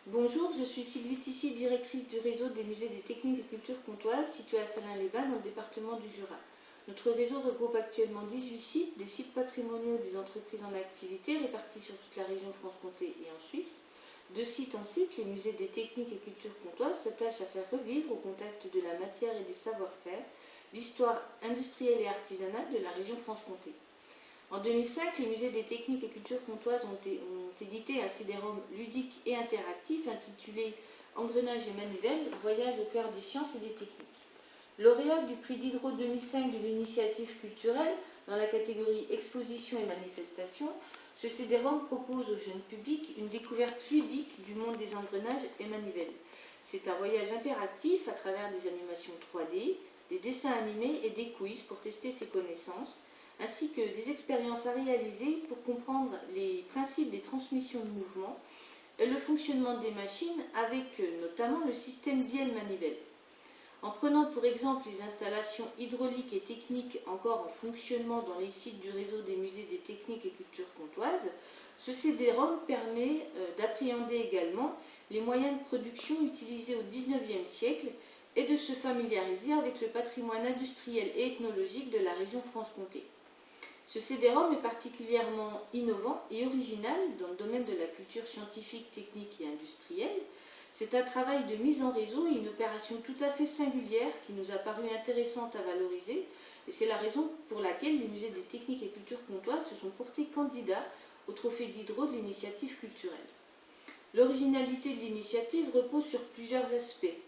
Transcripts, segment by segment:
Bonjour, je suis Sylvie Tichy, directrice du réseau des musées des techniques et cultures comtoises situé à Salins-les-Bains dans le département du Jura. Notre réseau regroupe actuellement 18 sites, des sites patrimoniaux des entreprises en activité répartis sur toute la région Franche-Comté et en Suisse. De site en site, les musées des techniques et cultures comtoises s'attachent à faire revivre au contact de la matière et des savoir-faire l'histoire industrielle et artisanale de la région Franche-Comté. En 2005, les musées des techniques et cultures comtoises ont édité un CD-ROM ludique et interactif intitulé Engrenages et manivelles, voyage au cœur des sciences et des techniques. Lauréat du prix Diderot 2005 de l'initiative culturelle dans la catégorie exposition et manifestation, ce CD-ROM propose au jeune public une découverte ludique du monde des engrenages et manivelles. C'est un voyage interactif à travers des animations 3D, des dessins animés et des quiz pour tester ses connaissances, ainsi que des expériences à réaliser pour comprendre les principes des transmissions de mouvement et le fonctionnement des machines avec notamment le système bielle-manivelle. En prenant pour exemple les installations hydrauliques et techniques encore en fonctionnement dans les sites du réseau des musées des techniques et cultures comtoises, ce CD-ROM permet d'appréhender également les moyens de production utilisés au XIXe siècle et de se familiariser avec le patrimoine industriel et ethnologique de la région Franche-Comté. Ce CD-ROM est particulièrement innovant et original dans le domaine de la culture scientifique, technique et industrielle. C'est un travail de mise en réseau et une opération tout à fait singulière qui nous a paru intéressante à valoriser, et c'est la raison pour laquelle les musées des techniques et cultures comtoises se sont portés candidats au trophée Diderot de l'initiative culturelle. L'originalité de l'initiative repose sur plusieurs aspects.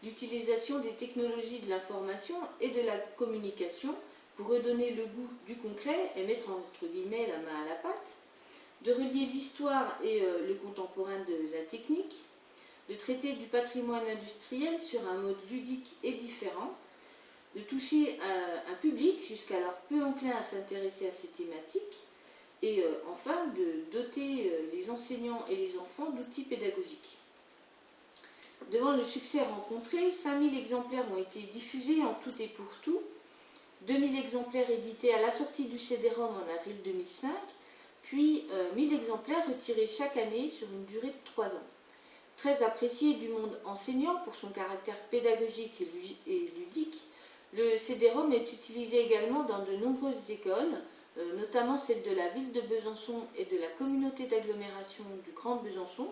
L'utilisation des technologies de l'information et de la communication pour redonner le goût du concret et mettre entre guillemets la main à la pâte, de relier l'histoire et le contemporain de la technique, de traiter du patrimoine industriel sur un mode ludique et différent, de toucher un public jusqu'alors peu enclin à s'intéresser à ces thématiques, et enfin de doter les enseignants et les enfants d'outils pédagogiques. Devant le succès rencontré, 5000 exemplaires ont été diffusés en tout et pour tout, 2000 exemplaires édités à la sortie du CD-ROM en avril 2005, puis 1000 exemplaires retirés chaque année sur une durée de 3 ans. Très apprécié du monde enseignant pour son caractère pédagogique et ludique, le CD-ROM est utilisé également dans de nombreuses écoles, notamment celles de la ville de Besançon et de la communauté d'agglomération du Grand Besançon,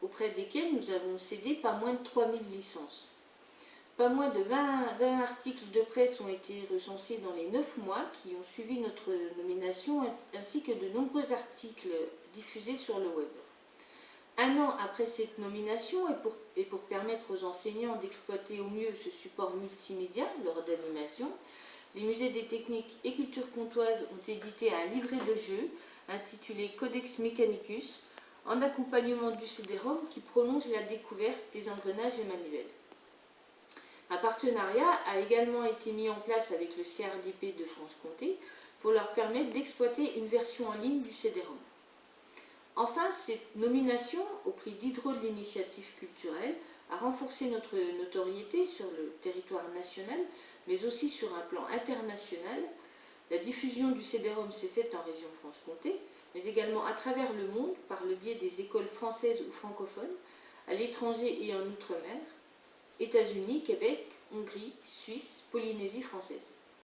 auprès desquelles nous avons cédé pas moins de 3000 licences. Pas moins de 20 articles de presse ont été recensés dans les 9 mois qui ont suivi notre nomination, ainsi que de nombreux articles diffusés sur le web. Un an après cette nomination, et pour permettre aux enseignants d'exploiter au mieux ce support multimédia lors d'animations, les musées des techniques et cultures comtoises ont édité un livret de jeux intitulé Codex Mechanicus, en accompagnement du CD-ROM qui prolonge la découverte des engrenages et manivelles. Un partenariat a également été mis en place avec le CRDP de Franche-Comté pour leur permettre d'exploiter une version en ligne du CD-ROM. Enfin, cette nomination au prix Diderot de l'initiative culturelle a renforcé notre notoriété sur le territoire national, mais aussi sur un plan international. La diffusion du CD-ROM s'est faite en région Franche-Comté, mais également à travers le monde par le biais des écoles françaises ou francophones, à l'étranger et en outre-mer, États-Unis, Québec, Hongrie, Suisse, Polynésie française.